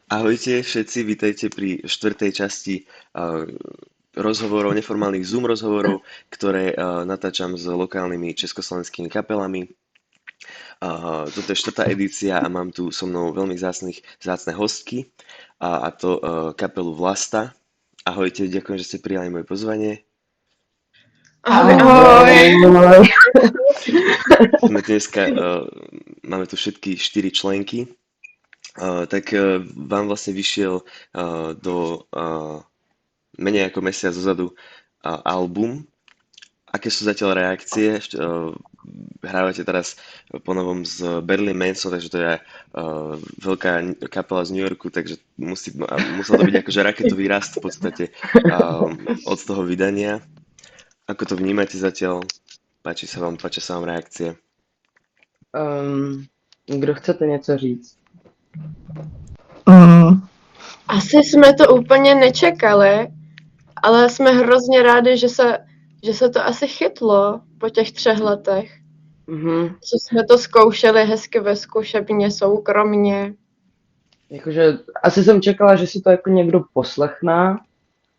Ahojte všetci, vítajte pri štvrtej časti rozhovorov, neformálnych Zoom rozhovorov, ktoré natáčam s lokálnymi československými kapelami. Toto je štvrtá edícia a mám tu so mnou veľmi vzácne hostky, a to kapelu Vlasta. Ahojte, ďakujem, že ste prijali moje pozvanie. Ahoj, Ahoj. ahoj. Máme tu všetky 4 členky. Tak vám vlastne vyšiel do menej ako mesiac dozadu album. Aké sú zatiaľ reakcie? Hrávate teraz po novom s Berlin Manson, takže to je veľká kapela z New Yorku, takže musel to byť akože raketový rast v podstate od toho vydania. Ako to vnímate zatiaľ? Páčia sa vám reakcie? Kdo chcete něco říct? Asi jsme to úplně nečekali, ale jsme hrozně rádi, že se to asi chytlo po těch 3 letech. Že jsme to zkoušeli hezky ve zkušebně, soukromně. Jakože asi jsem čekala, že si to jako někdo poslechná,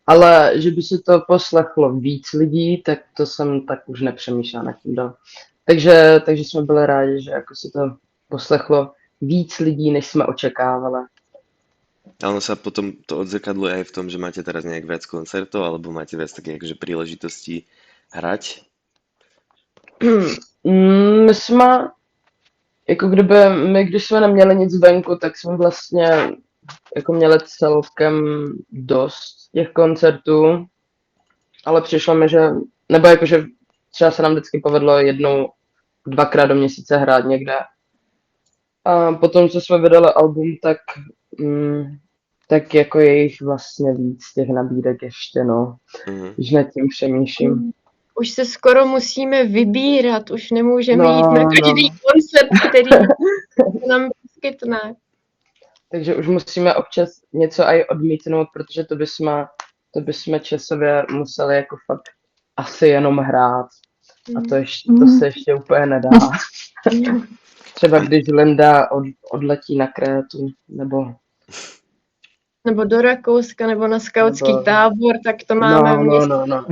ale že by si to poslechlo víc lidí, tak to jsem tak už nepřemýšlela nad tím dál. Takže jsme byli rádi, že jako si to poslechlo víc lidí, než jsme očekávali. A ono sa potom to odzrkadluje aj v tom, že máte teraz nejak viac koncertov, alebo máte viac také akože príležitostí hrať? My jsme, jako kdyby, když jsme neměli nic venku, tak jsme vlastně jako měli celkem dost těch koncertů, ale přišlo mi, že, nebo jakože třeba se nám vždycky povedlo jednou, 2krát do měsíce hrát někde. A potom, co jsme vydali album, tak jako je jich vlastně víc těch nabídek ještě, no. Když nad tím přemýšlím. Už se skoro musíme vybírat, už nemůžeme jít na každý koncert, který nám poskytne. Takže už musíme občas něco aj odmítnout, protože to bychom časově museli jako fakt asi jenom hrát. A to se ještě úplně nedá. Třeba když Linda odletí na Krétu, nebo do Rakouska, nebo na skautský tábor, tak to máme No.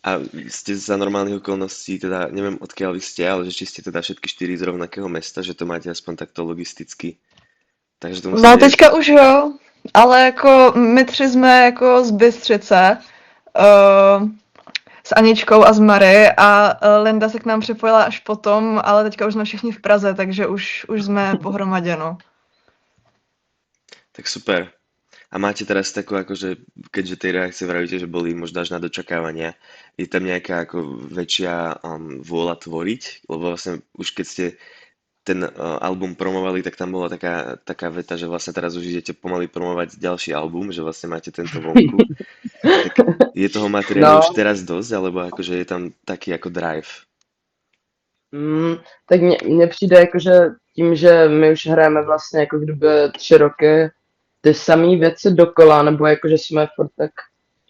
A ste za normálnych okolností, teda neviem odkiaľ vy ste, ale že či ste teda všetky 4 z rovnakého mesta, že to máte aspoň takto logisticky. Takže to musí No teďka už jo, ale jako my 3 jsme jako z Bystřice s Aničkou a s Mary a Linda se k nám připojila až potom, ale teďka už jsme všichni v Praze, takže už jsme pohromadě, no. Tak super. A máte teraz takú, akože, keďže tej reakcie vravíte, že boli možno až na dočakávania, je tam nejaká ako väčšia vôľa tvoriť? Lebo vlastne už keď ste ten album promovali, tak tam bola taká veta, že vlastne teraz už idete pomaly promovať ďalší album, že vlastne máte tento vonku. Tak je toho materiálu už teraz dosť, alebo akože je tam taký ako drive? Tak mně přijde jako, že tím, že my už hrajeme vlastně jako kdyby 3 roky ty samé věci dokola, nebo jako, že jsme furt tak...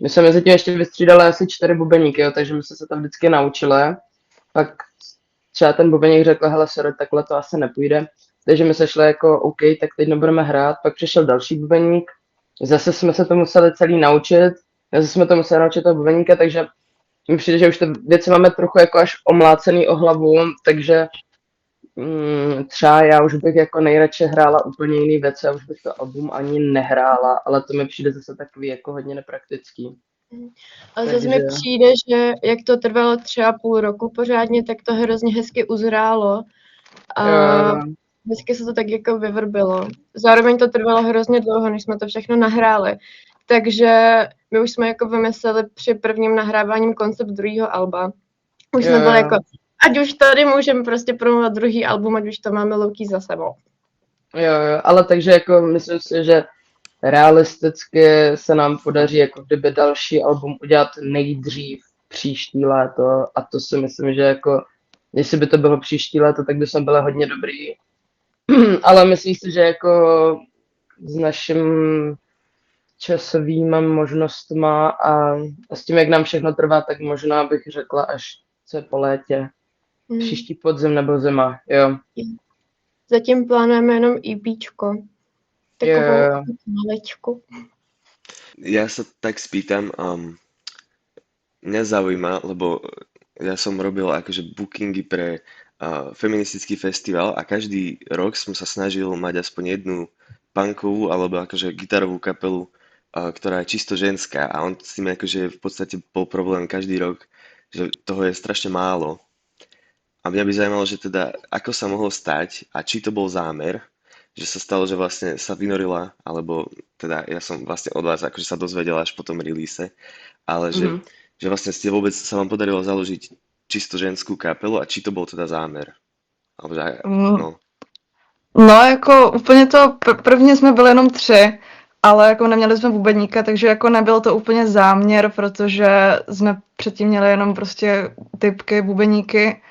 My jsme mezi tím ještě vystřídali asi 4 bubeníky, jo, takže my jsme se to vždycky naučili. Pak třeba ten bubeník řekl, hele, sorry, takhle to asi nepůjde. Takže my se šli jako, OK, tak teď nebudeme hrát. Pak přišel další bubeník, zase jsme se to museli celý naučit, zase jsme to museli naučit toho bubeníka, takže mi přijde, že už ty věci máme trochu jako až omlácený o hlavu, takže třeba já už bych jako nejradši hrála úplně jiný věci a už bych to album ani nehrála, ale to mi přijde zase takový jako hodně nepraktický. Ale zase mi přijde, že jak to trvalo 3,5 roku pořádně, tak to hrozně hezky uzrálo a hezky se to tak jako vyvrbilo. Zároveň to trvalo hrozně dlouho, než jsme to všechno nahráli. Takže my už jsme jako vymysleli při prvním nahráváním koncept druhého alba. Už jsme byli jako, ať už tady můžeme prostě promovat druhý album, ať už to máme louký za sebou. Jo, ale takže jako myslím si, že realisticky se nám podaří jako kdyby další album udělat nejdřív příští léto a to si myslím, že jako jestli by to bylo příští léto, tak by jsme byli hodně dobrý. Ale myslím si, že jako s naším časovýma možnostma a s tím, jak nám všechno trvá, tak možná bych řekla až co po létě. Příští podzim nebo zima, jo. zatím plánujeme jenom EPčko. Takovou malečku. Ja sa tak spýtam, mňa zaujíma, lebo ja som robil akože bookingy pre feministický festival a každý rok som sa snažil mať aspoň jednu punkovú alebo akože gitarovú kapelu, ktorá je čisto ženská a on s tým akože v podstate bol problém každý rok, že toho je strašne málo. A mňa by zaujímalo, že teda ako sa mohlo stať a či to bol zámer, že sa stalo, že vlastne sa vynorila, alebo teda ja som vlastne od vás akože sa dozvedela až po tom release, ale že vlastne ste vôbec sa vám podarilo založiť čisto ženskú kapelu a či to bol teda zámer. Alebo že, no. No jako úplně to, prvně jsme byli jenom 3, ale jako neměli jsme bubeníka, takže jako nebyl to úplně záměr, protože jsme předtím měli jenom prostě typky, bubeníky.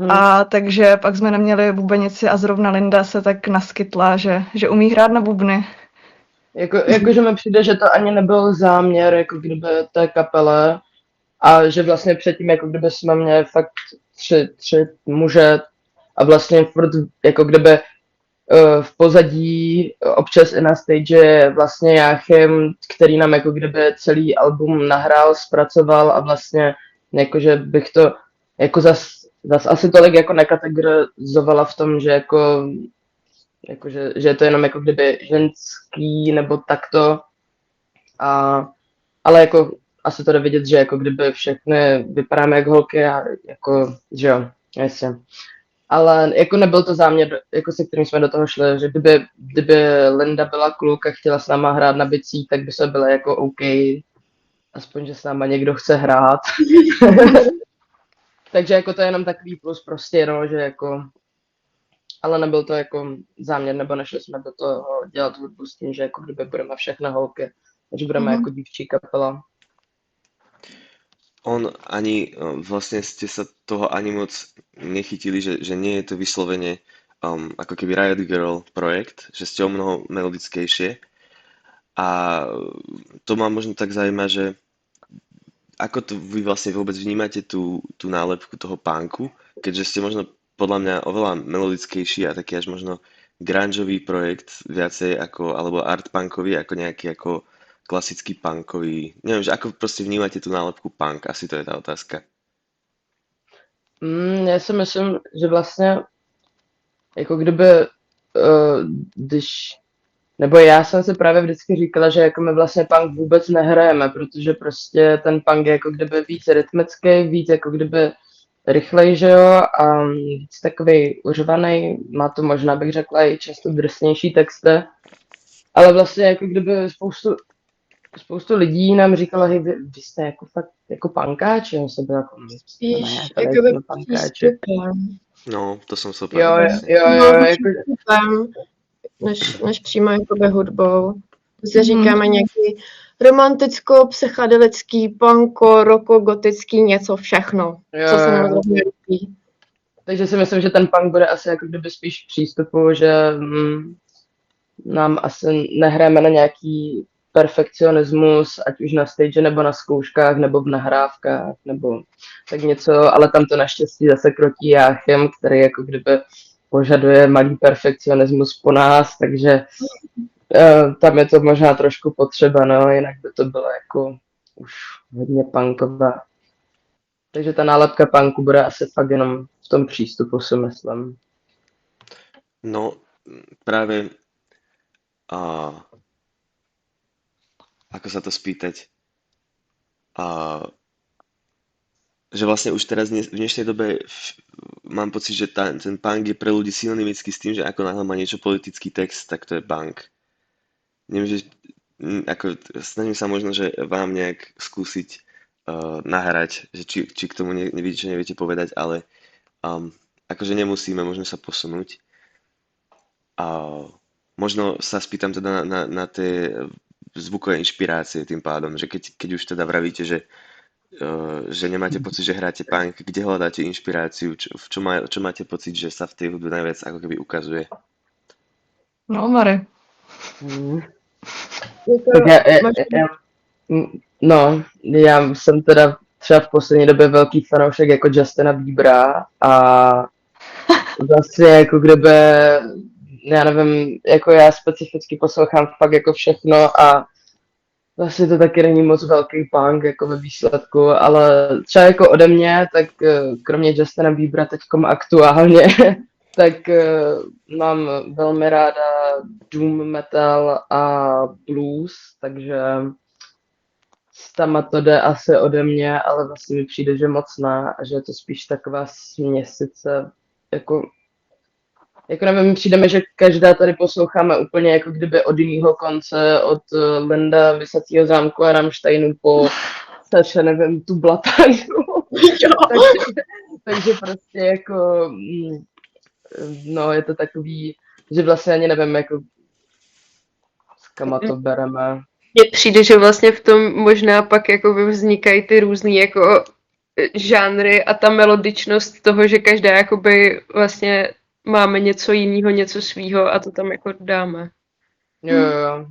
A takže pak jsme neměli bubenici a zrovna Linda se tak naskytla, že umí hrát na bubny. Jakože mi přijde, že to ani nebyl záměr, jako kdyby té kapele a že vlastně předtím, jako kdyby jsme měli fakt tři muže a vlastně furt, jako kdyby v pozadí občas i na stage je vlastně Jáchem, který nám jako kdyby celý album nahrál, zpracoval a vlastně jakože bych to jako zas asi tolik jako nekategorizovala v tom, že že je to jenom jako kdyby ženský nebo takto. Ale jako asi to jde vidět, že jako kdyby všechny vypadáme jak holky a jako, že jo, jasně. Ale jako nebyl to záměr, jako se kterým jsme do toho šli, že kdyby Linda byla kluk a chtěla s náma hrát na bicích, tak by se byli jako OK. Aspoň, že s náma někdo chce hrát. Takže jako to je jenom takový plus prostě, no, že jako... Ale nebyl to jako záměr, nebo nešli jsme do toho dělat hudbu s tím, že jako kdyby budeme všechny holky, že budeme jako dívčí kapela. On ani, vlastne ste sa toho ani moc nechytili, že nie je to vyslovene ako keby Riot Girl projekt, že ste o mnoho melodickejšie. A to ma možno tak zaujíma, že ako to vy vlastne vôbec vnímate tú nálepku toho punku, keďže ste možno podľa mňa oveľa melodickejší a taký až možno grungeový projekt viacej ako, alebo art punkový ako nejaký ako klasický punkový. Neviem, že ako proste vnímate tú nálepku punk, asi to je tá otázka. Já si myslím, že vlastně jako kdyby, nebo já jsem si právě vždycky říkala, že jako my vlastně punk vůbec nehrajeme, protože prostě ten punk je jako kdyby víc rytmický, víc jako kdyby rychlej, že jo, a víc takový uřvaný, má to možná bych řekla i často drsnější texty, ale vlastně jako kdyby spoustu lidí nám říkalo, hej, vy jste jako fakt jako punkáči, já jsem byl jako, Spíš jakoby přístupem. No, to jsem se Jo, než přímo jakoby hudbou. Si říkáme nějaký romanticko-psychedelický, punko, roko, gotický, něco všechno, co se nám hrozně líbí. Takže si myslím, že ten punk bude asi jako kdyby spíš přístupu, že nám asi nehráme na nějaký perfekcionismus, ať už na stage, nebo na zkouškách, nebo v nahrávkách, nebo tak něco, ale tam to naštěstí zase krotí Jáchem, který jako kdyby požaduje malý perfekcionismus po nás, takže tam je to možná trošku potřeba, no, jinak by to bylo jako už hodně punkové. Takže ta nálepka punku bude asi fakt jenom v tom přístupu, si myslím. No, práve ako sa to spýtať, že vlastne už teraz v dnešnej dobe mám pocit, že ten punk je pre ľudí synonymický s tým, že ako náhle má niečo politický text, tak to je punk. Neviem, že ako, snažím sa možno, že vám nejak skúsiť nahrať, že či k tomu neviete, čo neviete povedať, ale akože nemusíme, môžeme sa posunúť. Možno sa spýtam teda na tie zvukové inšpirácie tým pádom, že keď už teda vravíte, že nemáte pocit, že hráte punk, kde hľadáte inšpiráciu, čo máte pocit, že sa v tej hudbe najviac ako keby ukazuje? No, Mary. Tak já jsem teda třeba v poslední době velký fanoušek jako Justina Biebera a vlastně jako kdyby, já nevím, jako já specificky poslouchám fakt jako všechno a vlastně to taky není moc velký punk jako ve výsledku, ale třeba jako ode mě, tak kromě Justina Biebera teďkom aktuálně, tak mám velmi ráda doom metal a blues, takže tam to jde asi ode mě, ale vlastně mi přijde, že moc ne a že je to spíš taková směsice, jako nevím, přijde mi, že každá tady posloucháme úplně jako kdyby od jiného konce, od Linda Vysacího zámku a Rammsteinu po Saša, nevím, tu Blatanu. takže prostě jako, no je to takový, že vlastně ani nevím, jako s kama to bereme. Mně přijde, že vlastně v tom možná pak jako vznikají ty různý jako žánry a ta melodičnost toho, že každá jakoby vlastně máme něco jiného, něco svýho a to tam jako dáme. Jo.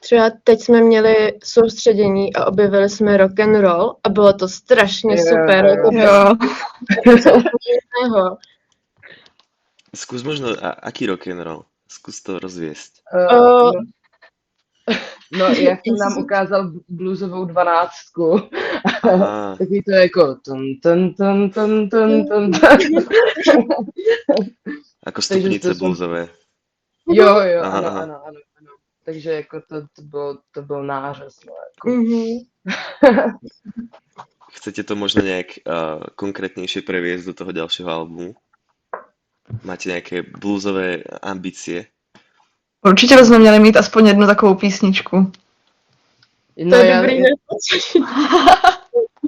Třeba teď jsme měli soustředění a objevili jsme rock and roll a bylo to strašně super. Jako Jo. něco úplně jiného. Skús možno, aký rock'n'roll? Skús to rozviesť. No, já jsem nám ukázal bluesovou 12. Aha. Takový to jako Ako stupnice bluesové. Jo, Aha, ano, aha. ano. Takže jako to byl nářez. No, jako. Chcete to možno nejak konkrétnejšie previesť do toho ďalšieho albumu? Máte nejaké bluesové ambície? Určitě bychom měli mít aspoň jednu takovou písničku. To je dobrý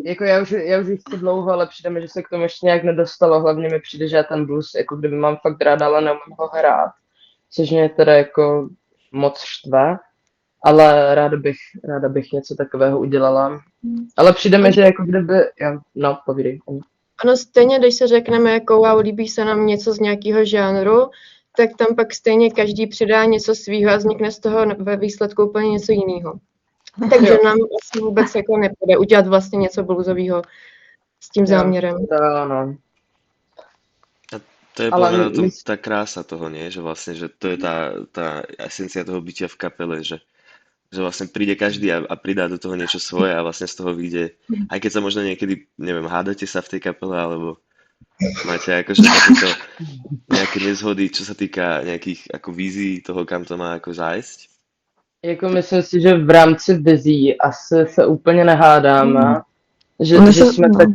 Jako já už ji chci dlouho, ale přijde mi, že se k tomu ještě nějak nedostalo. Hlavně mi přijde, že já ten blues, jako kdyby mám fakt ráda, ale neumím ho hrát. Což mě teda jako moc štve. Ale ráda bych něco takového udělala. Ale přijde mi, že jako kdyby, no, povídej. Ano, stejně, když se řekneme, jako wow, líbí se nám něco z nějakého žánru, tak tam pak stejně každý přidá něco svýho a vznikne z toho ve výsledku úplně něco jiného. Takže nám asi vůbec jako nepůjde udělat vlastně něco bluesového s tím záměrem. Ano. To je podľa mňa na tom tá krása toho, nie? Že vlastne, že to je tá esencia toho bytia v kapele, že vlastne príde každý a pridá do toho niečo svoje a vlastne z toho vyjde, aj keď sa možno niekedy, neviem, hádate sa v tej kapele, alebo máte akože takéto nejaké nezhody, čo sa týka nejakých ako vízií toho, kam to má ako zájsť? Jako myslím si, že v rámci vizí asi se úplně nehádáme. Že jsme tak...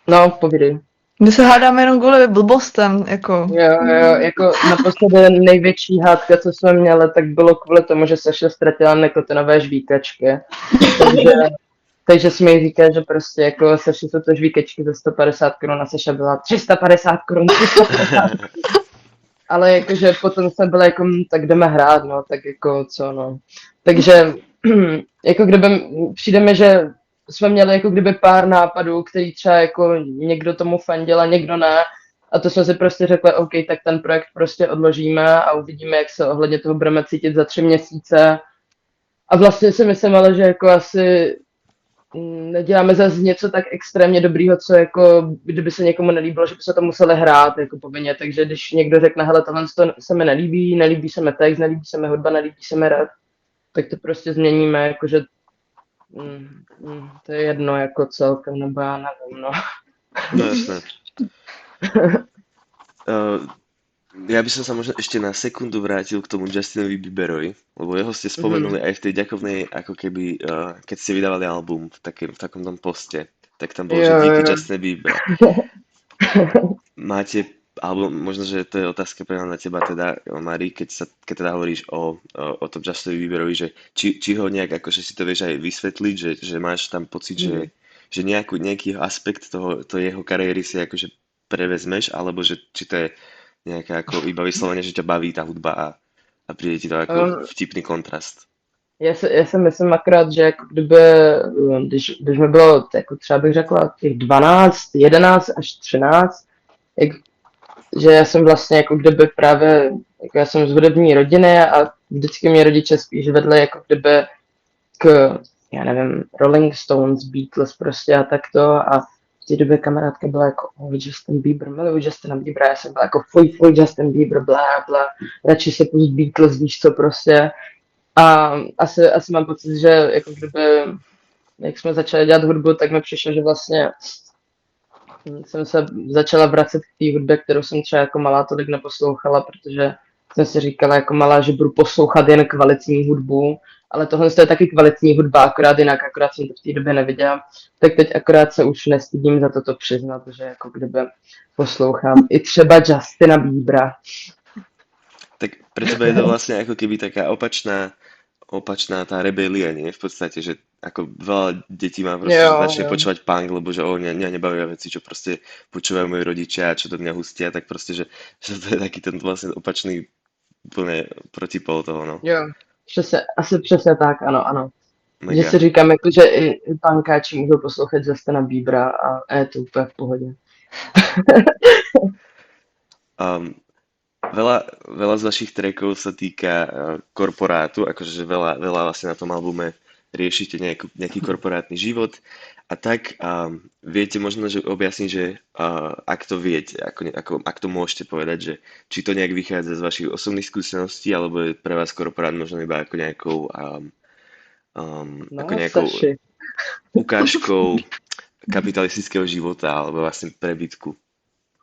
No, povídej. My se hádáme jenom kvůli blbostem, jako. Jo, jako naposledy největší hádka, co jsme měli, tak bylo kvůli tomu, že Saša ztratila nikotinové žvíkačky. Takže jsme jí říkali, že prostě jako Saši jsou to žvíkačky za 150 Kč a Saša byla 350 Kč. Ale jakože potom jsme byli jako, tak jdeme hrát, no, tak jako co, no. Takže jako kdyby, přijde mi, že jsme měli jako kdyby pár nápadů, který třeba jako někdo tomu fandil a někdo ne. A to jsme si prostě řekli, OK, tak ten projekt prostě odložíme a uvidíme, jak se ohledně toho budeme cítit za 3 měsíce. A vlastně si myslím, ale že jako asi neděláme zase něco tak extrémně dobrýho, co jako, kdyby se někomu nelíbilo, že by se to museli hrát jako povinně. Takže když někdo řekne, hele, tohle se mi nelíbí se mi text, nelíbí se mi hudba, nelíbí se mi rap, tak to prostě změníme, jakože to je jedno jako celkem, nebo já nevím, no. No jasné. Ja by som sa možno ešte na sekundu vrátil k tomu Justinovi Bieberovi, lebo jeho ste spomenuli aj v tej ďakovnej, ako keby, keď ste vydávali album v takom tom poste, tak tam bolo, že díky Justin Bieber. Máte, alebo možno, že to je otázka pre na teba teda, Mari, keď teda hovoríš o tom Justinovi Bieberovi, že či ho nejak, akože si to vieš aj vysvetliť, že máš tam pocit, že nejaký aspekt toho jeho kariéry si akože prevezmeš, alebo že či to je nejaká ako iba vyslovene, že ťa baví tá hudba a přijde ti to jako vtipný kontrast. Já si myslím akorát, že jako kdyby, když mi bylo, jako třeba bych řekla, těch 12, 11 až 13, že já jsem vlastně jako kdyby právě, jako já jsem z hudební rodiny a vždycky mě rodiče spíš vedli jako kdyby k, já nevím, Rolling Stones, Beatles prostě a takto a v té době kamarádka byla jako Justin Bieber, miluji Justina Biebera, já jsem byla jako fuj Justin Bieber, bla, radši se půjď Beatles, víš co prostě. A asi mám pocit, že jako kdyby, jak jsme začali dělat hudbu, tak mi přišlo, že vlastně jsem se začala vracet k té hudbě, kterou jsem třeba jako malá tolik neposlouchala, protože jsem si říkala jako malá, že budu poslouchat jen kvalitní hudbu, ale tohle je taky kvalitní hudba, akorát jinak, akorát jsem to v té době neviděla. Tak teď akorát se už nestydím za toto přiznat, že jako kdyby poslouchám i třeba Justina Biebera. Tak pre teba je to vlastne ako keby taká opačná tá rebelia, nie? V podstate, že ako veľa detí má proste, že začne počúvať punk, lebo že mňa nebavia veci, čo proste počúvajú moji rodičia a čo do mňa hustia, tak proste, že to je taký ten vlastne opačný úplne protipol toho, no. Jo, asi přesně tak, ano. Mega. Že si říkám, jako, že i punkáči můžou poslouchat Justina Biebera a je to úplně v pohodě. Veľa z vašich trackov sa týka korporátu, akože veľa vlastne na tom albume riešite nejaký korporátny život a tak viete možno, že objasniť, že ak to viete, ak to môžete povedať, že či to nejak vychádza z vašich osobných skúseností, alebo je pre vás korporát možno iba ako nejakou ukážkou kapitalistického života alebo vlastne prebytku.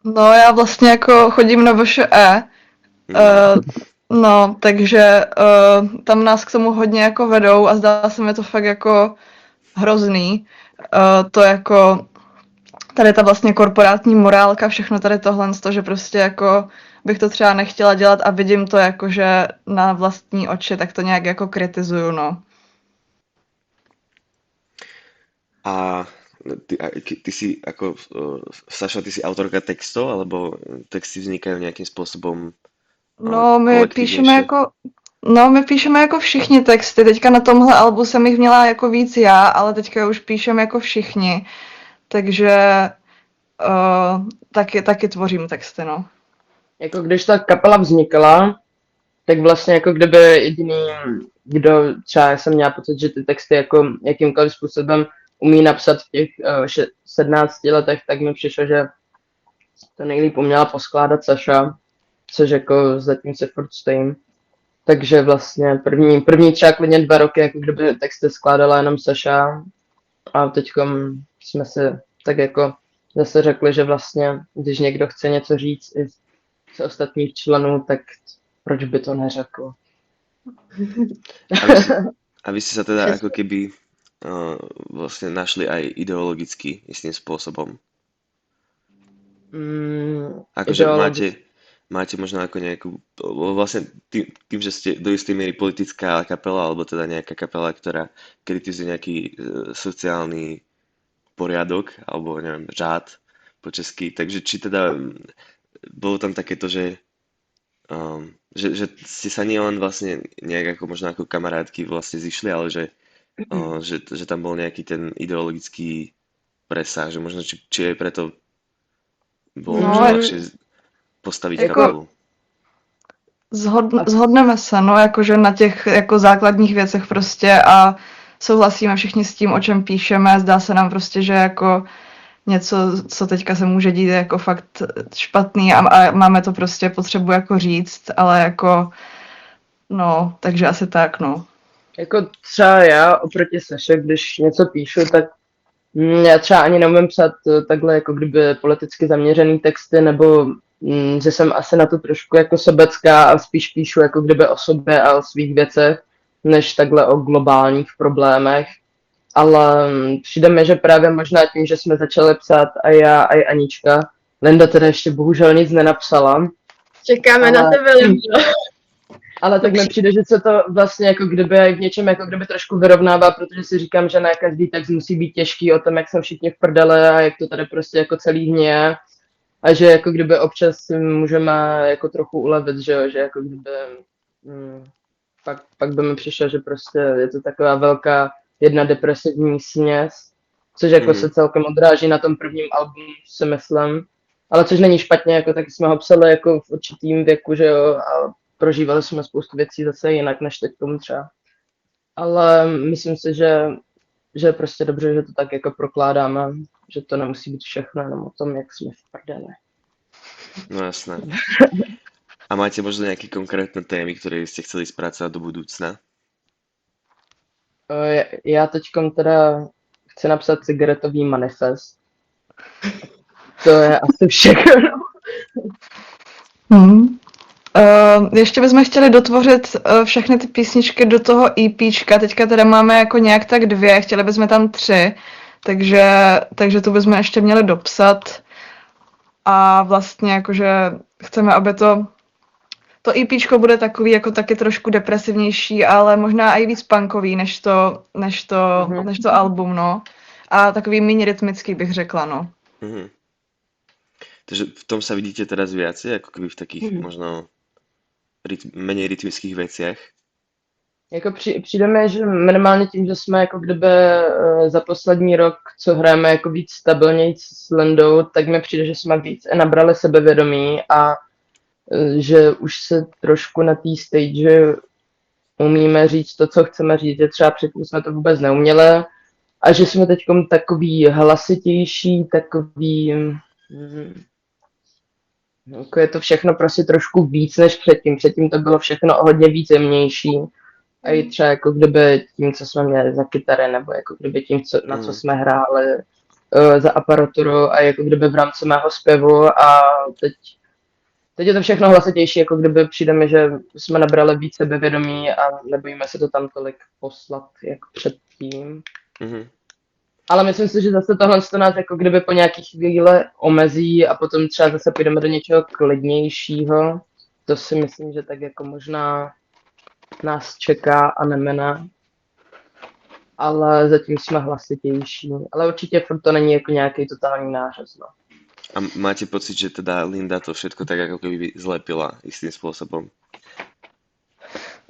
No, já vlastně jako chodím na VŠE, no, takže tam nás k tomu hodně jako vedou a zdá se mi to fakt jako hrozný. To jako tady ta vlastně korporátní morálka, všechno tady tohle, že prostě jako bych to třeba nechtěla dělat a vidím to jako, že na vlastní oči, tak to nějak jako kritizuju, no. A ty si ako Saša, ty si autorka textov, alebo texty vznikajú nejakým spôsobom my píšeme jako všichni texty. Teďka na tomhle albu jsem jich měla jako víc já, ale teďka už píšeme jako všichni. Takže taky tvořím texty, no. Jako když ta kapela vznikala, tak vlastně jako kdyby jediný, kdo třeba jsem měla pocit, že ty texty jako jakýmkoliv způsobem umí napsat v těch 17 letech, tak mi přišlo, že to nejlíp uměla poskládat Saša, což jako zatím se furt stojím. Takže vlastně první třeba klidně 2 roky, jako kdyby texty skládala jenom Saša a teďkom jsme si tak jako zase řekli, že vlastně, když někdo chce něco říct i z ostatních členů, tak proč by to neřekl? A vy ste sa teda ako keby vlastne našli aj ideologicky istým spôsobom. Akože máte možno ako nejakú, vlastne tým, že ste do istej miery politická kapela, alebo teda nejaká kapela, ktorá kritizuje nejaký sociálny poriadok, alebo neviem, řád po česky, takže či teda bolo tam takéto, že ste sa nie len vlastne nejak ako možno ako kamarátky vlastne zišli, ale že tam bol nejaký ten ideologický presah, že možno či je preto bolo ľahšie postaviť jako kapelu. Zhodneme se, no, jakože na těch jako základních věcech prostě a souhlasíme všichni s tím, o čem píšeme. Zdá se nám prostě, že jako něco, co teďka se může dít, je jako fakt špatný a máme to prostě potřebu jako říct, ale jako no, takže asi tak, no. Jako třeba já oproti Saše, když něco píšu, tak já třeba ani neumím psát takhle jako kdyby politicky zaměřený texty, nebo že jsem asi na to trošku jako sobecká a spíš píšu jako kdyby o sobě a o svých věcech, než takhle o globálních problémech. Ale přijde mi, že právě možná tím, že jsme začali psát a já, a Anička, Linda teda ještě bohužel nic nenapsala. Čekáme na tebe, Lindo. Ale tak mi přijde, že se to vlastně jako kdyby v něčem jako kdyby trošku vyrovnává, protože si říkám, že ne každý text musí být těžký o tom, jak jsme všichni v prdele a jak to tady prostě jako celý hněje. A že jako kdyby občas můžeme jako trochu ulevit, že jo, že jako kdyby pak by mi přišlo, že prostě je to taková velká jedna depresivní směs, což jako se celkem odráží na tom prvním albu, si myslím. Ale což není špatně, jako tak jsme ho psali jako v určitým věku, že jo, a prožívali jsme spoustu věcí zase jinak, než teď tomu třeba. Ale myslím si, že je prostě dobře, že to tak jako prokládáme, že to nemusí být všechno jenom o tom, jak jsme v prdele. No jasné. A máte možno nejaké konkrétne témy, ktoré ste chceli spracovať do budúcna? Já teďkom teda chci napsat cigaretový manifest. To je asi všechno. Ještě bychom chtěli dotvořit všechny ty písničky do toho EPčka. Teďka teda máme jako nějak tak 2, chtěli bychom tam 3, takže to bychom ještě měli dopsat. A vlastně jakože chceme, aby to EPčko bude takový jako taky trošku depresivnější, ale možná i víc punkový než to album, no. A takový méně rytmický bych řekla, no. Mhm. Takže v tom sa vidíte teraz viacej, ako keby v takých možno menej rytmických veciach? Jako přijde mi, že minimálně tím, že jsme jako kdyby za poslední rok, co hrajeme jako víc stabilněji s Lindou, tak mi přijde, že jsme víc nabrali sebevědomí a že už se trošku na té stage umíme říct to, co chceme říct, že třeba předtím jsme to vůbec neuměli a že jsme teď takový hlasitější, takový jako je to všechno prostě trošku víc než předtím. Předtím to bylo všechno o hodně víc jemnější. A i třeba jako kdyby tím, co jsme měli za kytary, nebo jako kdyby tím, na co jsme hráli za aparaturu a jako kdyby v rámci mého zpěvu a teď je to všechno hlasitější, jako kdyby přijde mi, že jsme nabrali víc sebevědomí a nebojíme se to tam tolik poslat, jako předtím. Mhm. Ale myslím si, že zase tohle to nás jako kdyby po nějaký chvíli omezí a potom třeba zase půjdeme do něčeho klidnějšího. To si myslím, že tak jako možná nás čeká a nemena. Ale zatím jsme hlasitější. Ale určitě furt to není jako nějaký totální nářez, no. A máte pocit, že teda Linda to všetko tak ako keby zlepila istým spôsobom?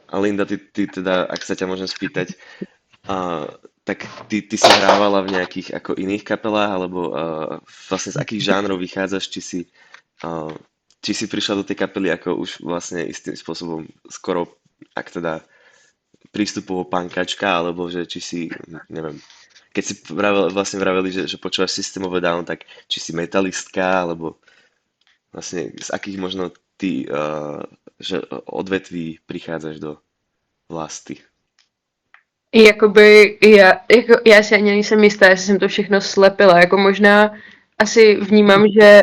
A Linda, ty teda, ak sa ťa môžem spýtať, tak ty si hrávala v nejakých ako iných kapelách, alebo vlastne z akých žánrov vychádzaš, či si prišla do tej kapely ako už vlastne istým spôsobom skoro, ak teda prístupovo pankačka, alebo že či si, neviem, keď si vlastne vraveli, že počúvaš System of a Down, tak či si metalistka, alebo vlastne z akých možno ty že odvetví prichádzaš do vlasti? Jakoby já si ani nejsem jistá, jestli jsem to všechno slepila. Jako možná asi vnímám, že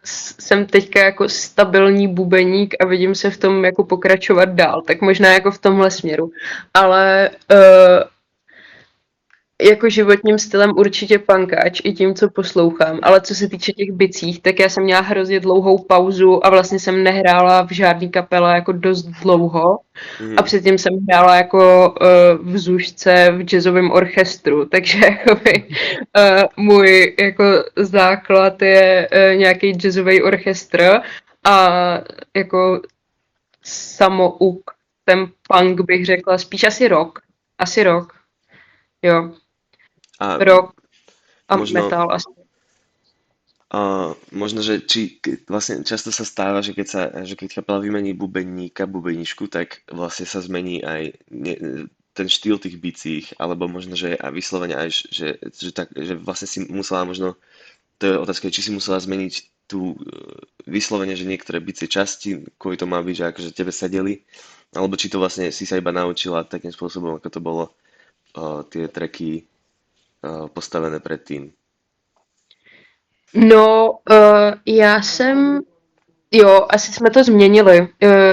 jsem teďka jako stabilní bubeník a vidím se v tom jako pokračovat dál. Tak možná jako v tomhle směru. Ale jako životním stylem určitě punkáč i tím, co poslouchám, ale co se týče těch bicích, tak já jsem měla hrozně dlouhou pauzu a vlastně jsem nehrála v žádný kapele jako dost dlouho a předtím jsem hrála jako v Zušce v jazzovém orchestru, takže jakoby, můj jako základ je nějaký jazzový orchestr a jako samouk, ten punk bych řekla, spíš asi rock, jo. A Rock a možno, metal asi. možno, že či vlastne často sa stáva, že keď kapela vymení bubeničku, tak vlastne sa zmení aj ten štýl tých bicích, alebo možno, že a vyslovene aj, že vlastne si musela možno, to je otázka, či si musela zmeniť tú vyslovene, že niektoré bicie časti, kvôli tomu aby, že akože tebe sedeli, alebo či to vlastne si sa iba naučila takým spôsobom, ako to bolo tie tracky postavené předtím? No, já jsem, asi jsme to změnili.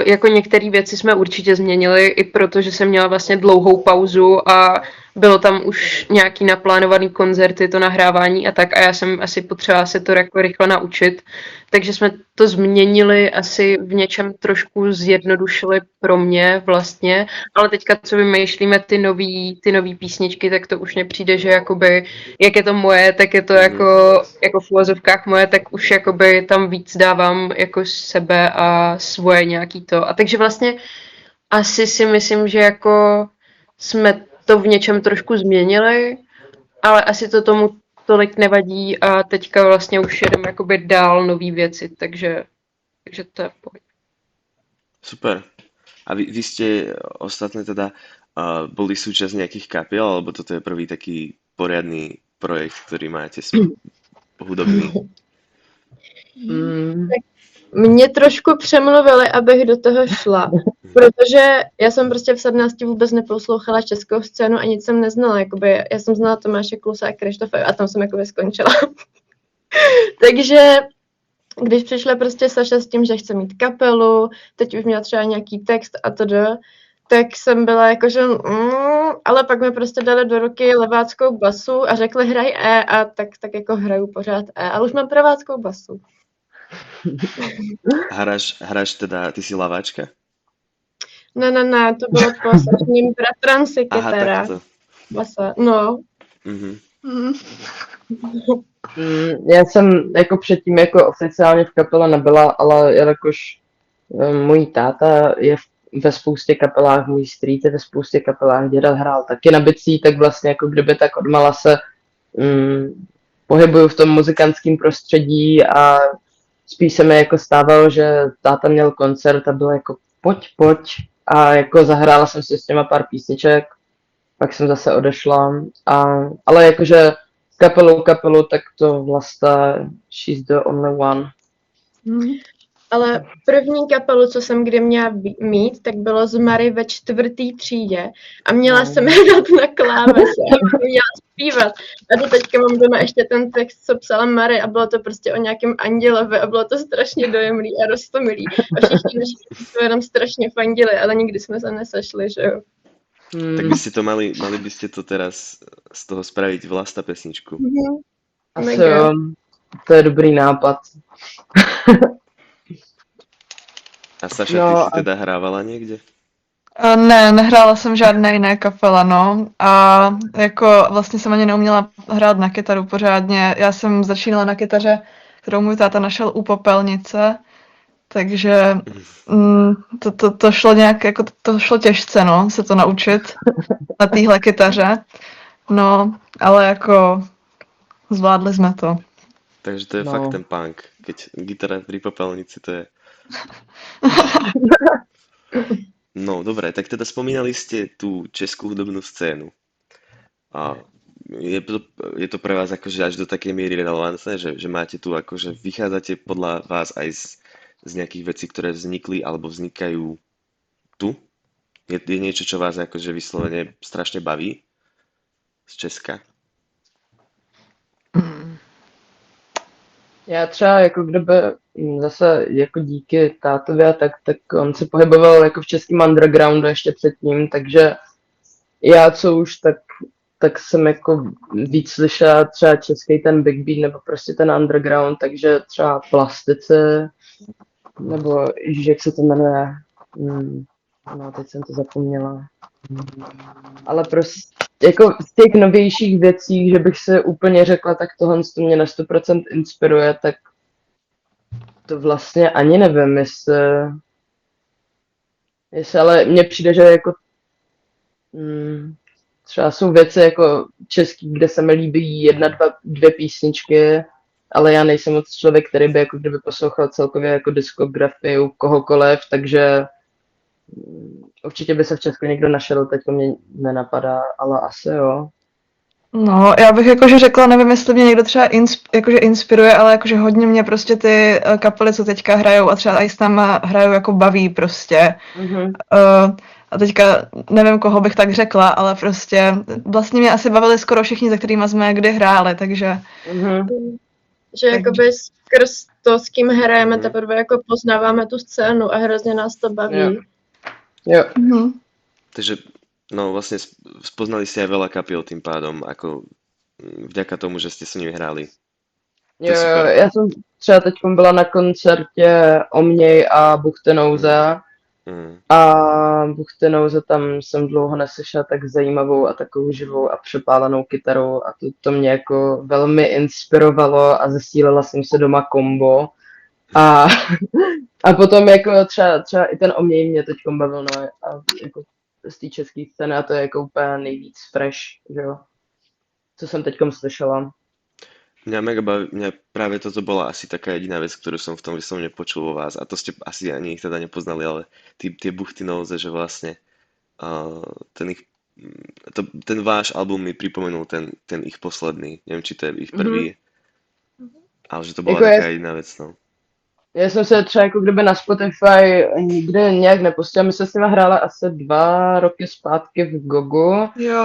Jako některé věci jsme určitě změnili, i protože jsem měla vlastně dlouhou pauzu a bylo tam už nějaký naplánovaný koncerty, to nahrávání a tak a já jsem asi potřebovala se to jako rychle naučit. Takže jsme to změnili, asi v něčem trošku zjednodušili pro mě vlastně, ale teďka, co vymýšlíme ty nový písničky, tak to už mně přijde, že jakoby, jak je to moje, tak je to jako v uvozovkách moje, tak už jakoby tam víc dávám jako sebe a svoje nějaký to. A takže vlastně asi si myslím, že jako jsme to v něčem trošku změnili, ale asi to tomu tolik nevadí a teďka vlastně už jedeme jakoby dál nový věci, takže to je pohodě. Super. A vy ste ostatné teda boli súčasť nejakých kapiel, alebo toto je prvý taký poriadny projekt, ktorý máte hudobný? Mě trošku přemluvili, abych do toho šla, protože já jsem prostě v 17 vůbec neposlouchala českou scénu a nic jsem neznala, jakoby, já jsem znala Tomáše Klusa a Krištofa a tam jsem jakoby skončila. Takže když přišla prostě Saša s tím, že chce mít kapelu, teď už měla třeba nějaký text a to, tak jsem byla jako, že ale pak mi prostě dali do ruky leváckou basu a řekli hraj E a tak jako hraju pořád E, ale už mám praváckou basu. Hráš teda, ty si laváčka? Ne, to bylo po Sašním bratranci Aha, kytara. takto. Basa, no. Mhm. Já jsem jako předtím jako oficiálně v kapele nebyla, ale jelikož můj táta je ve spoustě kapelách, můj strýc je ve spoustě kapelách, děda hrál taky na bicí, tak vlastně jako kdyby tak odmala se pohybuju v tom muzikantském prostředí a spíš se mi jako stávalo, že táta měl koncert a bylo jako pojď a jako zahrála jsem si s těma pár písniček, pak jsem zase odešla, ale jakože kapelu, tak to Vlasta, she's the only one. Ale první kapelu, co jsem kdy měla mít, tak bylo z Mary ve 4. třídě a měla jsem hrát na klávese a měla zpívat. A do teďka mám doma ještě ten text, co psala Mary a bylo to prostě o nějakém andělovi a bylo to strašně dojemný a roztomilý. A všichni naši to jenom strašně fandili, ale nikdy jsme se nesešli, že jo. Tak by ste to mali by ste to teraz z toho spraviť Vlasta pesničku. Asi jo, to je dobrý nápad. A Saša, ty si teda hrávala niekde? Ne, nehrála jsem žádné jiné kapele, no. A jako vlastně jsem ani neuměla hrát na kytaru pořádně. Já jsem začínala na kytaře, kterou můj táta našel u popelnice, takže to šlo nějak, jako to šlo těžce, no, se to naučit na téhle kytaře. No, ale jako zvládli jsme to. Takže to je fakt ten punk. Keď gitara pri popelnici, to je... No, dobre, tak teda spomínali ste tú českú hudobnú scénu. A je to pre vás akože až do takej miery relevantné, že máte tu akože vychádzate podľa vás aj z nejakých vecí, ktoré vznikli alebo vznikajú tu? Je niečo, čo vás akože vyslovene strašne baví z Česka? Já třeba jako kdyby zase jako díky tátově, tak on se pohyboval jako v českém undergroundu ještě předtím, takže já co už tak jsem jako víc slyšela třeba český ten big beat nebo prostě ten underground, takže třeba Plastice nebo jak se to jmenuje, no teď jsem to zapomněla. Ale prostě jako z těch novějších věcí, že bych se úplně řekla, tak tohle to mě na 100% inspiruje, tak to vlastně ani nevím, jestli ale mně přijde, že jako třeba jsou věci jako český, kde se mi líbí 1, 2 písničky, ale já nejsem moc člověk, který by jako kdyby poslouchal celkově jako diskografii kohokoliv, takže určitě by se v Česku někdo našel, teď mě nenapadá, ale asi jo. No, já bych jakože řekla, nevím, jestli mě někdo třeba jakože inspiruje, ale jakože hodně mě prostě ty kapely, co teďka hrajou a třeba i s náma hrajou, jako baví prostě. A teďka nevím, koho bych tak řekla, ale prostě vlastně mě asi bavili skoro všichni, za kterými jsme kdy hráli, takže... Že jakoby skrz to, s kým hrajeme, teprve jako poznáváme tu scénu a hrozně nás to baví. Jo. Takže no vlastne spoznali ste aj veľa kapiel tým pádom, ako vďaka tomu, že ste s nimi hráli. Jo, já jsem třeba teď byla na koncertě Omněj a Buchtenouze a Buchtenouze tam jsem dlouho neslyšela tak zajímavou a takovou živou a přepálenou kytarou a to mě jako velmi inspirovalo a zesílila jsem se doma kombo a potom jako třeba i ten Omněj mě teď bavil, no a jako z té české scény a to je jako úplně nejvíc fresh, že jo, co jsem teďkom slyšela. Mňa mega baví, práve toto bola asi taká jediná vec, ktorú som v tom vyslovene počul vo vás a to ste asi ani ich teda nepoznali, ale tie Buchtenouze, že vlastne ten ich ten váš album mi pripomenul ten ich posledný. Neviem, či to je ich prvý, ale že to byla Jako taká jiná věc, no. Já jsem se třeba jako kdyby na Spotify nikde nějak nepustila, my jsme s nimi hráli asi 2 roky zpátky v Gogu. Jo.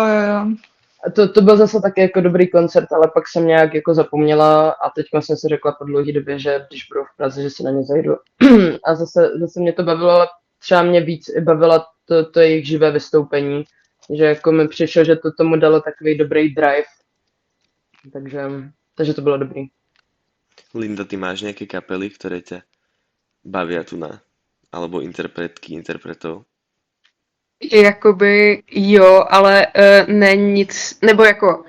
A to byl zase taky jako dobrý koncert, ale pak jsem nějak jako zapomněla a teď jsem si řekla po dlouhé době, že když budu v Praze, že si na ně zajdu. A zase mě to bavilo, ale třeba mě víc i bavilo to jejich živé vystoupení, že jako mi přišlo, že to tomu dalo takový dobrý drive, takže to bylo dobrý. Linda, ty máš nejaké kapely, ktoré ťa bavia tu na? Alebo interpretov? Jakoby jo, ale ne nic, nebo jako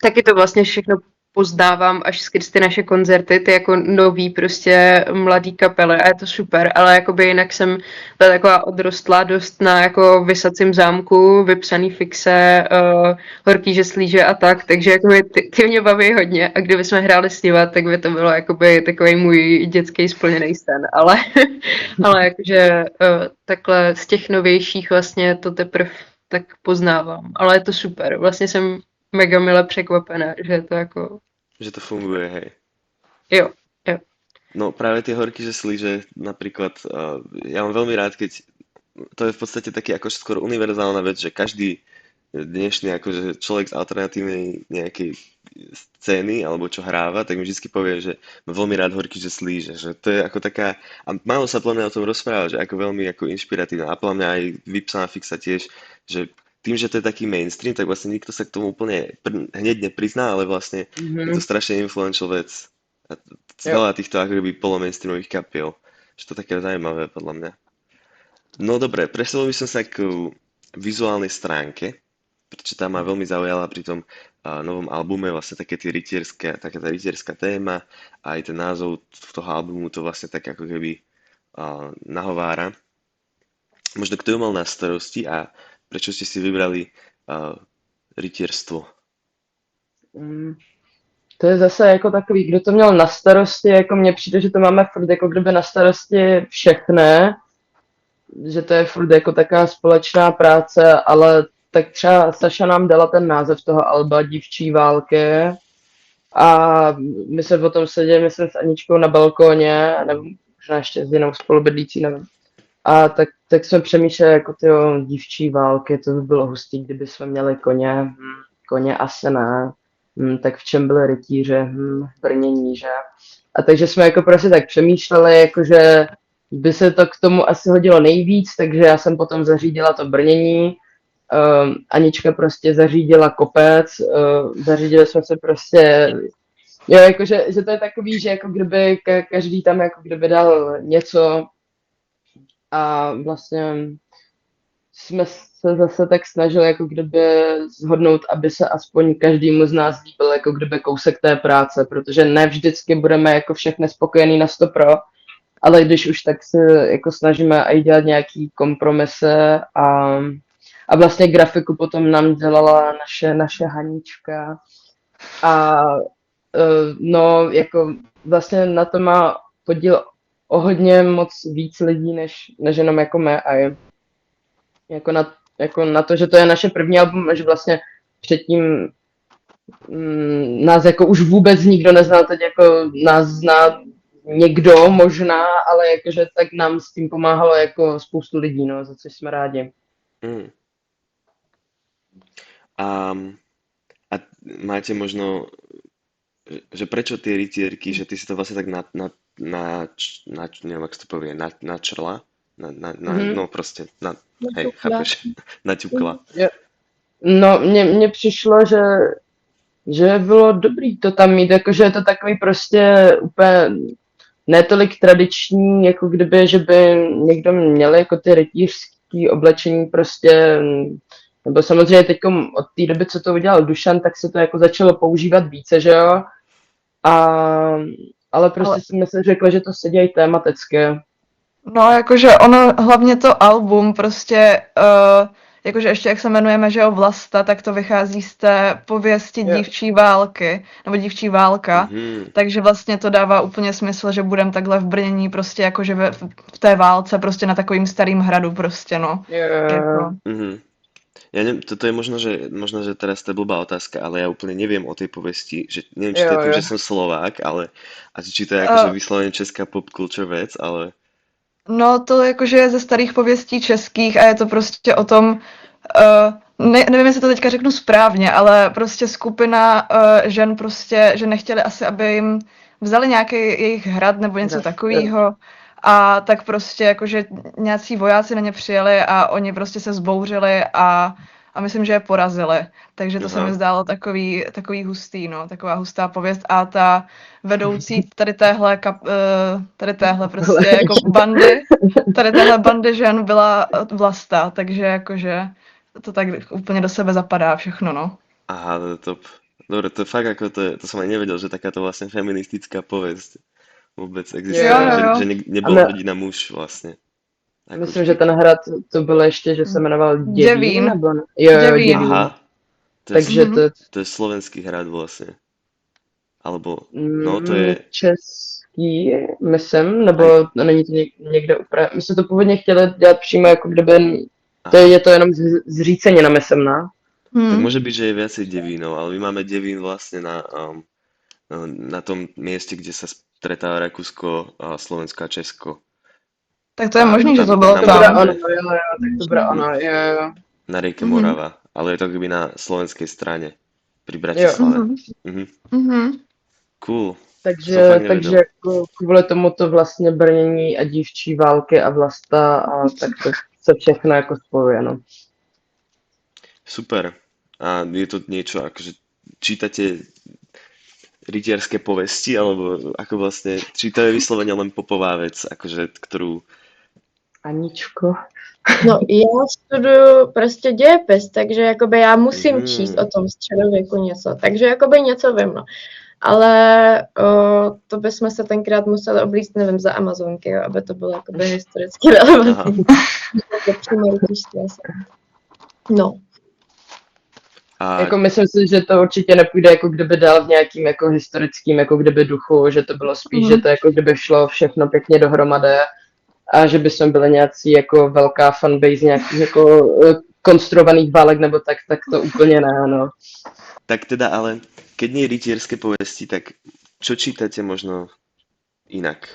taky to vlastně všechno poznávám až skrz ty naše koncerty, ty jako nový prostě mladý kapely a je to super, ale jakoby jinak jsem byla taková odrostlá dost na jako Vysacím zámku, Vypsaný fixe, Horký žeslíže a tak, takže jakoby ty mě baví hodně a kdyby jsme hráli s nima, tak by to bylo jakoby takový můj dětský splněný sen, ale jakože takhle z těch novějších vlastně to teprve tak poznávám, ale je to super, vlastně jsem mega mile překvapená, že je to jako... Že to funguje, hej. Jo. No práve tie horky žeslíže napríklad, ja mám veľmi rád, keď to je v podstate taký ako skôr univerzálna vec, že každý dnešný akože človek z alternatívnej nejakej scény alebo čo hráva, tak mi vždycky povie, že má veľmi rád horky žeslíže, že to je ako taká, a málo sa podľa mňa o tom rozpráva, že ako veľmi ako inšpiratívna a podľa mňa aj Vypsaná fixa tiež, že tým, že to je taký mainstream, tak vlastne nikto sa k tomu úplne hneď neprizná, ale vlastne je to strašne influential vec. A veľa týchto ako keby polomainstreamových kapiel. Že to je také zaujímavé podľa mňa. No dobre, presunul by som sa k vizuálnej stránke, pretože tá ma veľmi zaujala pri tom novom albume, vlastne taká tá rytierská téma a aj ten názov toho albumu to vlastne tak ako keby nahovára. Možno kto ju mal na starosti a prečo ste si vybrali rytierstvo? To je zase jako takový, kdo to měl na starosti, jako mně přijde, že to máme furt jako kdyby na starosti všechny, že to je furt jako taková společná práce, ale tak třeba Saša nám dala ten název toho alba Dívčí války a my se potom seděli, myslím, s Aničkou na balkóně, nebo možná ještě s jinou spolubydlící, nevím. A tak jsme přemýšleli jako tyjo, dívčí války, to by bylo hustý, kdyby jsme měli koně, koně asi ne, tak v čem byly rytíře, brnění, že? A takže jsme jako prostě tak přemýšleli, jakože by se to k tomu asi hodilo nejvíc, takže já jsem potom zařídila to brnění, Anička prostě zařídila kopec, zařídili jsme se prostě, jo, jakože že to je takový, že jako kdyby každý tam jako kdyby dal něco, a vlastně jsme se zase tak snažili jako kdyby shodnout, aby se aspoň každému z nás líbil jako kdyby kousek té práce, protože ne vždycky budeme jako všechny spokojení na 100%, ale když už tak se jako snažíme i dělat nějaký kompromisy a vlastně grafiku potom nám dělala naše Hanička a no jako vlastně na to má podíl o hodně moc víc lidí, než jenom jako mé a jako na to, že to je naše první album a že vlastně předtím nás jako už vůbec nikdo neznal, teď jako nás zná někdo možná, ale jakože tak nám s tím pomáhalo jako spoustu lidí, no, za což jsme rádi. A máte možno, že prečo tie rytierky, že ty si to vlastne tak neviem, ak to povie, načrla? No prostě, hej, chápeš, naťukla. No, mně přišlo, že bylo dobrý to tam mít, jakože je to takový prostě úplně netolik tradiční, jako kdyby, že by někdo měl jako ty rytířský oblečení prostě, nebo samozřejmě teď od té doby, co to udělal Dušan, tak se to jako začalo používat více, že jo? Ale prostě jsme si řekli, že to se dějí tematicky. No, jakože ono, hlavně to album prostě, jakože ještě jak se jmenujeme, že jo, Vlasta, tak to vychází z té pověsti Dívčí války, nebo Dívčí válka, takže vlastně to dává úplně smysl, že budeme takhle v brnění prostě jakože v té válce prostě na takovým starým hradu prostě, no. Jako. toto je možno, že teraz to je blbá otázka, ale ja úplne neviem o tej povesti, že neviem, či to Jo, je tým, jo. že som Slovák, ale a či to je akože Uh, vyslovene česká pop culture vec, ale no to jakože je ze starých pověstí českých a je to prostě o tom, nevím, jestli to teďka řeknu správně, ale prostě skupina žen prostě, že nechtěli asi, aby jim vzali nějaký jejich hrad nebo něco Jo. takového. A tak prostě jakože nějací vojáci na ně přijeli a oni prostě se vzbouřili a myslím, že je porazili. Takže to se mi aha. zdálo takový hustý, no, taková hustá pověst. A ta vedoucí tady téhle prostě jako bandy, tady téhle bandy žen byla Vlasta, takže jakože to tak úplně do sebe zapadá všechno, no. Aha, to je top. Dobre, to je fakt ako to som aj nevedel, že takáto vlastne feministická povesť vôbec Jo, existuje, Jo, jo, že, jo. že A nebola hodina muž vlastne. Ako myslím, že vždy. ten hrad to bylo ještě, že se jmenoval Děvín, Děvín. nebo ne? Jo, Děvín. Děvín. Aha, to je, Takže Mhm. to je slovenský hrad vlastne. Alebo, no to mm, je, český, myslím, nebo není to někde úplně. My jsme to původně chtěli dělat přímo jako kdyby, aha, je to jenom zřícenina, myslím, ne? tak Hm. môže byť, že je viacej Devínov, ale my máme Devín vlastne na tom mieste, kde sa stretáva Rakúsko, a Slovensko a Česko. Tak to je A možný, že tam to bylo na To bude tam. ono, Morave, jo, tak to bude ono, jo. na rieke Mhm. Morava, ale je to akoby na slovenskej strane, pri Jo. Bratislave. Mhm. Mhm. Mhm. Cool, to som Takže fakt nevedel. jako kvůli tomu to vlastně brnění a dívčí války a Vlasta a tak to se všechno jako spojuje, no. Super. A je to niečo, akože čítate rytierské povesti, alebo ako vlastne, či to je vyslovene len popová vec, akože, ktorú... Aničko. No, já studuju prostě dějepis, takže jakoby já musím číst Mhm. o tom středověku něco, takže jakoby něco vím, no. Ale to bychom se tenkrát museli oblíct, nevím, za Amazonky, jo, aby to bylo jakoby historicky Aha. relevantní. To přímo rytířství asi. No. A Jako myslím si, že to určitě nepůjde jako kdyby dál v nějakým jako historickým jako kdyby duchu, že to bylo spíš, že to jako kdyby šlo všechno pěkně dohromady a že by jsme byli nějací jako velká fanbase nějakých jako konstruovaných válek nebo tak to úplně ne, no. tak teda, ale keď nie rytierské povesti, tak čo čítate možno inak?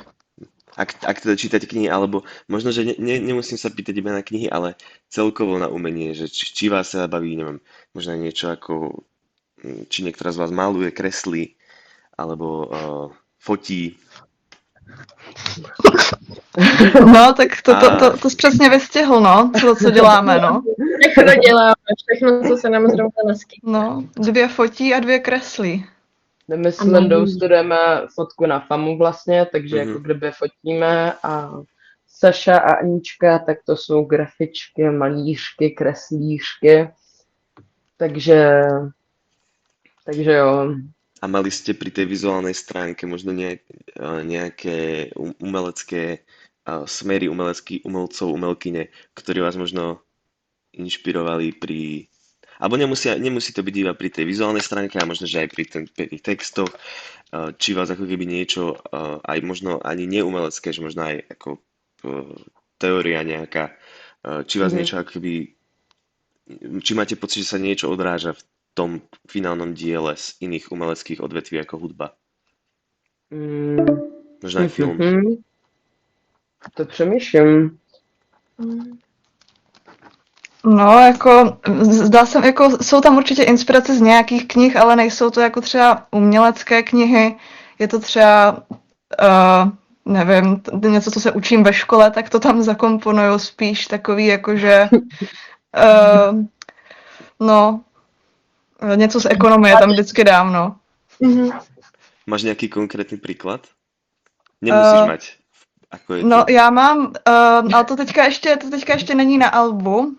Ak teda čítate knihy, alebo možno, že nemusím sa pýtať iba na knihy, ale celkovo na umenie, že či vás sa baví, neviem, možno niečo ako, či niektorá z vás maluje, kreslí, alebo fotí. No, tak to jsi přesně vystihl, no, co děláme, no. Všechno děláme, všechno, co se nám zrovna naskytne. No, 2 fotí a 2 kreslí. My s Lindou studujeme fotku na FAMu vlastně, takže jako kdyby fotíme a Saša a Anička, tak to jsou grafičky, malířky, kreslířky, takže jo. A mali ste pri tej vizuálnej stránke možno nejaké umelecké smery umelcov, umelkyne, ktorí vás možno inšpirovali pri... Alebo nemusí to byť iba pri tej vizuálnej stránke, a možno, že aj pri tých textoch, či vás ako keby niečo, aj možno ani neumelecké, že možno aj ako teória nejaká, či vás niečo ako keby... Či máte pocit, že sa niečo odráža v tom finálnom diele z iných umeleckých odvetví ako hudba? Možno aj film. To přemýšlím. No, jako zdá se, jako jsou tam určitě inspirace z nějakých knih, ale nejsou to jako třeba umělecké knihy. Je to třeba, nevím, něco, co se učím ve škole, tak to tam zakomponuju spíš takový, jakože, no, něco z ekonomie tam vždycky dám, no. Máš nějaký konkrétní příklad? Nemusíš mať. Ako je to? No, já mám, ale to teďka ještě není na albu,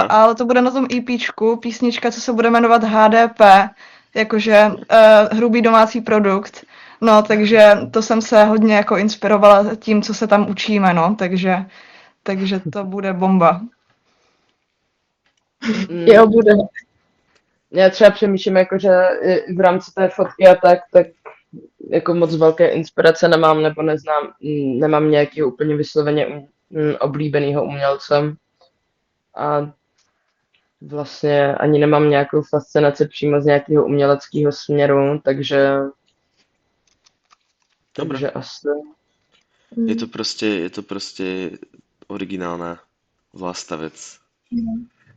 ale to bude na tom EPčku, písnička, co se bude jmenovat HDP, jakože hrubý domácí produkt. No, takže to jsem se hodně jako inspirovala tím, co se tam učíme, no, takže to bude bomba. Jo, bude. Já třeba přemýšlím, jako, že v rámci té fotky a tak jako moc velké inspirace nemám, nebo nemám nějakého úplně vysloveně oblíbeného umělce. A vlastně ani nemám nějakou fascinaci přímo z nějakého uměleckého směru, takže Dobre. asi. Je to proste originálna vlastná vec.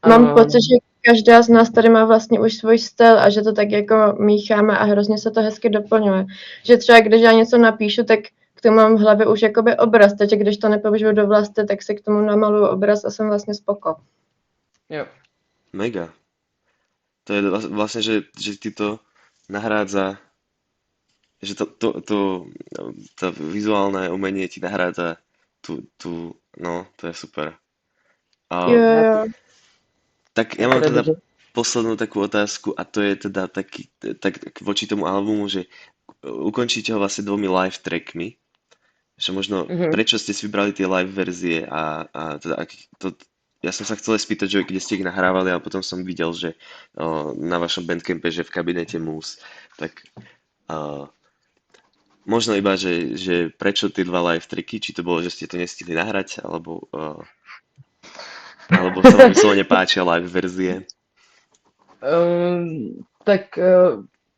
Mám Ano. pocit, že každá z nás tady má vlastně už svůj styl a že to tak jako mícháme a hrozně se to hezky doplňuje. Že třeba když já něco napíšu, tak k tomu mám v hlavě už jakoby obraz, takže když to nepoužiju do vlasti, tak si k tomu namaluju obraz a jsem vlastně spoko. Jo. Mega. To je vlastne, že ti to nahrádza, že to vizuálne umenie ti nahrádza no, to je super. A Jo. tak ja mám teda poslednú takú otázku a to je teda tak voči tomu albumu, že ukončíte ho vlastne 2 live trackmi, že možno prečo ste si vybrali tie live verzie a teda ja som sa chcel spýtať, že kde ste ich nahrávali, ale potom som videl, že na vašom Bandcampe, že v kabinete Mus, tak možno iba, že prečo tie 2 live tracky, či to bolo, že ste to nestihli nahrať, alebo sa vám vyslovene páčia live verzie.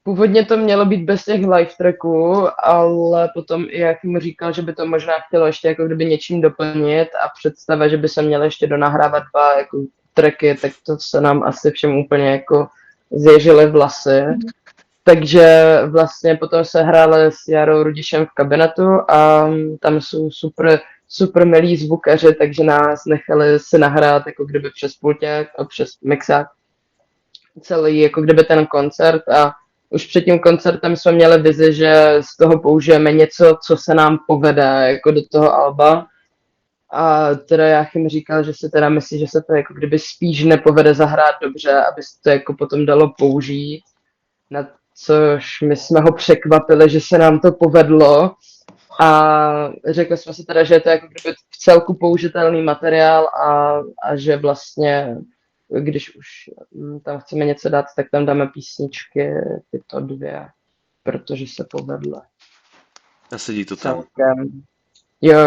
Původně to mělo být bez těch live tracků, ale potom i Jakým říkal, že by to možná chtělo ještě jako kdyby něčím doplnit a představa, že by se mělo ještě donahrávat 2 jako tracky, tak to se nám asi všem úplně jako zježily vlasy. Takže vlastně potom se hráli s Jarou Rudišem v kabinetu a tam jsou super milí zvukaři, takže nás nechali si nahrát jako kdyby přes pulťák a přes mixák celý jako kdyby ten koncert a už před tím koncertem jsme měli vizi, že z toho použijeme něco, co se nám povede jako do toho alba. A teda Jáchym říkal, že si teda myslí, že se to jako kdyby spíš nepovede zahrát dobře, aby se to jako potom dalo použít. Na což my jsme ho překvapili, že se nám to povedlo. A řekli jsme si teda, že je to jako kdyby v celku použitelný materiál a že vlastně když už tam chceme něco dát, tak tam dáme písničky, tyto 2, protože se povedly. A sedí to tam. Celkem. Jo.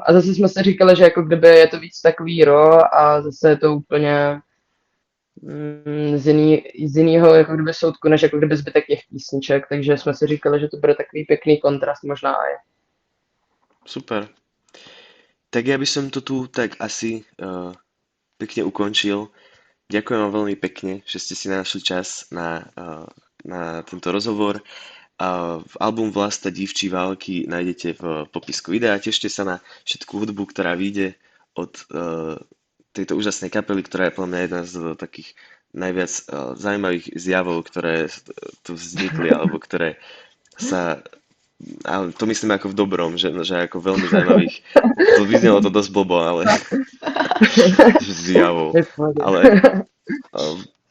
A zase jsme si říkali, že jako kdyby je to víc takový raw a zase je to úplně z jiného jako kdyby soudku, než jako kdyby zbytek těch písniček, takže jsme si říkali, že to bude takový pěkný kontrast možná aj. Super. Tak ja by som to tu tak asi pekne ukončil. Ďakujem vám veľmi pekne, že ste si našli čas na tento rozhovor. V album Vlasta dívčí války nájdete v popisku videa. Tešte sa na všetku hudbu, ktorá vyjde od tejto úžasnej kapely, ktorá je podľa mňa jedna z takých najviac zaujímavých zjavov, ktoré tu vznikli, alebo ktoré sa... Ale to myslím ako v dobrom, že ako veľmi zaujímavých. To vyznelo to dosť blbo, ale zjavou. Ale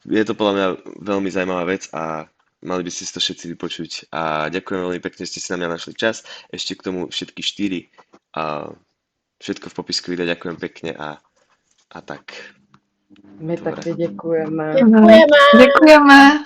je to podľa mňa veľmi zaujímavá vec a mali by ste si to všetci vypočuť. A ďakujem veľmi pekne, že ste si na mňa našli čas. Ešte k tomu všetky 4. A všetko v popisku videa. Ďakujem pekne a tak. My Dobre. taky děkujeme. Děkujeme. Děkujeme.